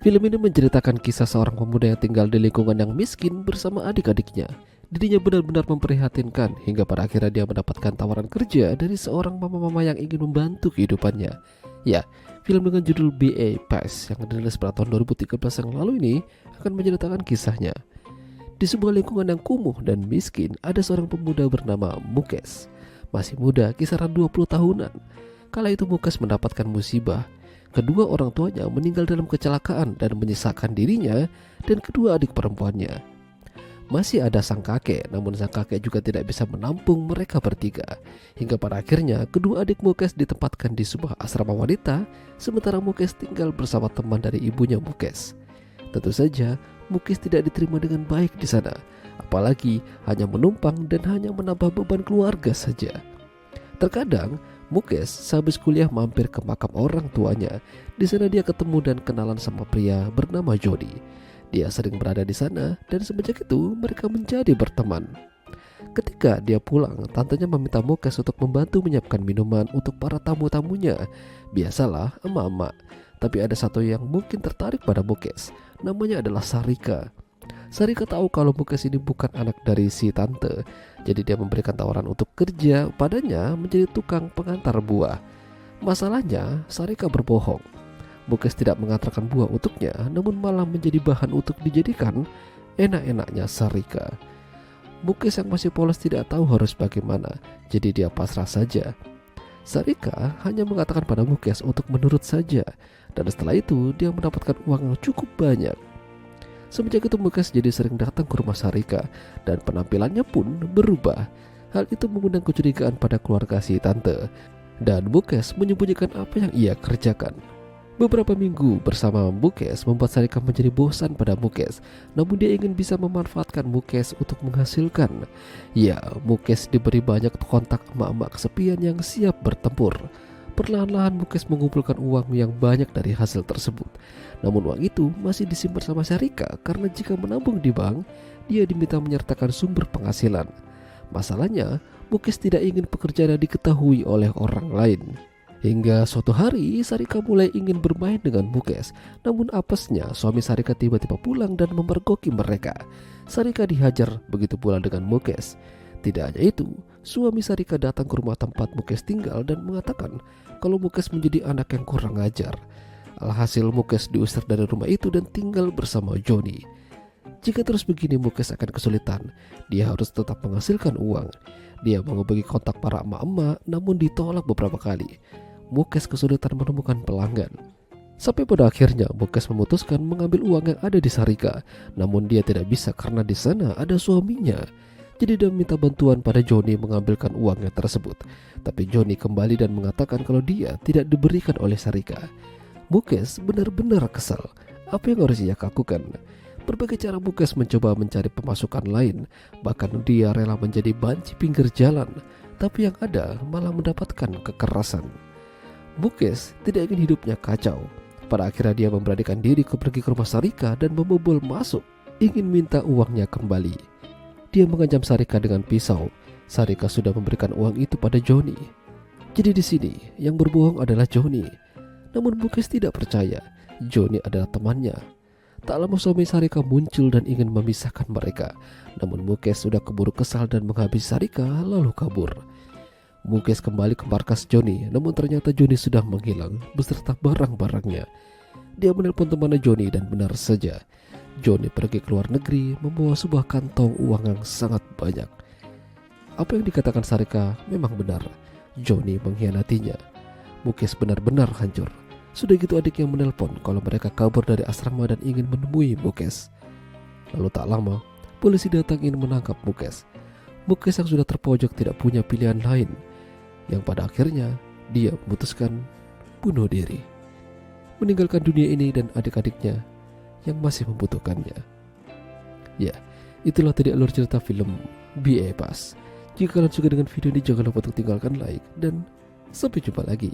Film ini menceritakan kisah seorang pemuda yang tinggal di lingkungan yang miskin bersama adik-adiknya. Dirinya benar-benar memprihatinkan hingga pada akhirnya dia mendapatkan tawaran kerja dari seorang mama-mama yang ingin membantu kehidupannya. Ya, film dengan judul BA Pass yang dirilis pada tahun 2013 yang lalu ini akan menceritakan kisahnya. Di sebuah lingkungan yang kumuh dan miskin, ada seorang pemuda bernama Mukes. Masih muda, kisaran 20 tahunan. Kala itu Mukes mendapatkan musibah. Kedua orang tuanya meninggal dalam kecelakaan dan menyisakan dirinya dan kedua adik perempuannya. Masih ada sang kakek, namun sang kakek juga tidak bisa menampung mereka bertiga. Hingga pada akhirnya kedua adik Mukes ditempatkan di sebuah asrama wanita, sementara Mukes tinggal bersama teman dari ibunya Mukes. Tentu saja Mukes tidak diterima dengan baik di sana, apalagi hanya menumpang dan hanya menambah beban keluarga saja. Terkadang Mukes sehabis kuliah mampir ke makam orang tuanya. Di sana dia ketemu dan kenalan sama pria bernama Jody. Dia sering berada di sana dan semenjak itu mereka menjadi berteman. Ketika dia pulang, tantenya meminta Mukes untuk membantu menyiapkan minuman untuk para tamu-tamunya. Biasalah emak-emak. Tapi ada satu yang mungkin tertarik pada Mukes. Namanya adalah Sarika. Sarika tahu kalau Mukes ini bukan anak dari si tante. Jadi dia memberikan tawaran untuk kerja padanya menjadi tukang pengantar buah. Masalahnya Sarika berbohong. Mukes tidak mengantarkan buah untuknya, namun malah menjadi bahan untuk dijadikan enak-enaknya Sarika. Mukes yang masih polos tidak tahu harus bagaimana, jadi dia pasrah saja. Sarika hanya mengatakan pada Mukes untuk menurut saja, dan setelah itu dia mendapatkan uang yang cukup banyak. Semenjak itu Mukes jadi sering datang ke rumah Sarika dan penampilannya pun berubah. Hal itu mengundang kecurigaan pada keluarga si tante dan Mukes menyembunyikan apa yang ia kerjakan. Beberapa minggu bersama Mukes membuat Sarika menjadi bosan pada Mukes, namun dia ingin bisa memanfaatkan Mukes untuk menghasilkan. Ya, Mukes diberi banyak kontak emak-emak kesepian yang siap bertempur. Perlahan-lahan Mukes mengumpulkan uang yang banyak dari hasil tersebut. Namun uang itu masih disimpan sama Sarika karena jika menabung di bank, dia diminta menyertakan sumber penghasilan. Masalahnya, Mukes tidak ingin pekerjaannya diketahui oleh orang lain. Hingga suatu hari Sarika mulai ingin bermain dengan Mukes. Namun apesnya suami Sarika tiba-tiba pulang dan memergoki mereka. Sarika dihajar, begitu pula dengan Mukes. Tidak hanya itu, suami Sarika datang ke rumah tempat Mukes tinggal dan mengatakan kalau Mukes menjadi anak yang kurang ajar. Alhasil Mukes diusir dari rumah itu dan tinggal bersama Johnny. Jika terus begini Mukes akan kesulitan. Dia harus tetap menghasilkan uang. Dia menghubungi kontak para emak-emak namun ditolak beberapa kali. Mukes kesulitan menemukan pelanggan. Sampai pada akhirnya Mukes memutuskan mengambil uang yang ada di Sarika. Namun dia tidak bisa karena di sana ada suaminya. Jadi dia meminta bantuan pada Johnny mengambilkan uangnya tersebut. Tapi Johnny kembali dan mengatakan kalau dia tidak diberikan oleh Sarika. Mukes benar-benar kesal. Apa yang harus ia lakukan? Berbagai cara Mukes mencoba mencari pemasukan lain. Bahkan dia rela menjadi banci pinggir jalan. Tapi yang ada malah mendapatkan kekerasan. Mukes tidak ingin hidupnya kacau. Pada akhirnya dia memberanikan diri pergi ke rumah Sarika dan membobol masuk. Ingin minta uangnya kembali. Dia mengancam Sarika dengan pisau. Sarika sudah memberikan uang itu pada Johnny. Jadi di sini yang berbohong adalah Johnny. Namun Mukes tidak percaya. Johnny adalah temannya. Tak lama suami Sarika muncul dan ingin memisahkan mereka. Namun Mukes sudah keburu kesal dan menghabisi Sarika lalu kabur. Mukes kembali ke markas Johnny, namun ternyata Johnny sudah menghilang beserta barang-barangnya. Dia menelpon temannya Johnny dan benar saja. Johnny pergi ke luar negeri membawa sebuah kantong uang yang sangat banyak. Apa yang dikatakan Sarika memang benar. Johnny mengkhianatinya. Mukes benar-benar hancur. Sudah gitu adiknya menelpon kalau mereka kabur dari asrama dan ingin menemui Mukes. Lalu tak lama, polisi datang ingin menangkap Mukes. Mukes yang sudah terpojok tidak punya pilihan lain. Yang pada akhirnya dia memutuskan bunuh diri. Meninggalkan dunia ini dan adik-adiknya yang masih membutuhkannya. Ya, itulah tadi alur cerita film BA Pass. Jika kalian suka dengan video ini jangan lupa untuk tinggalkan like dan sampai jumpa lagi.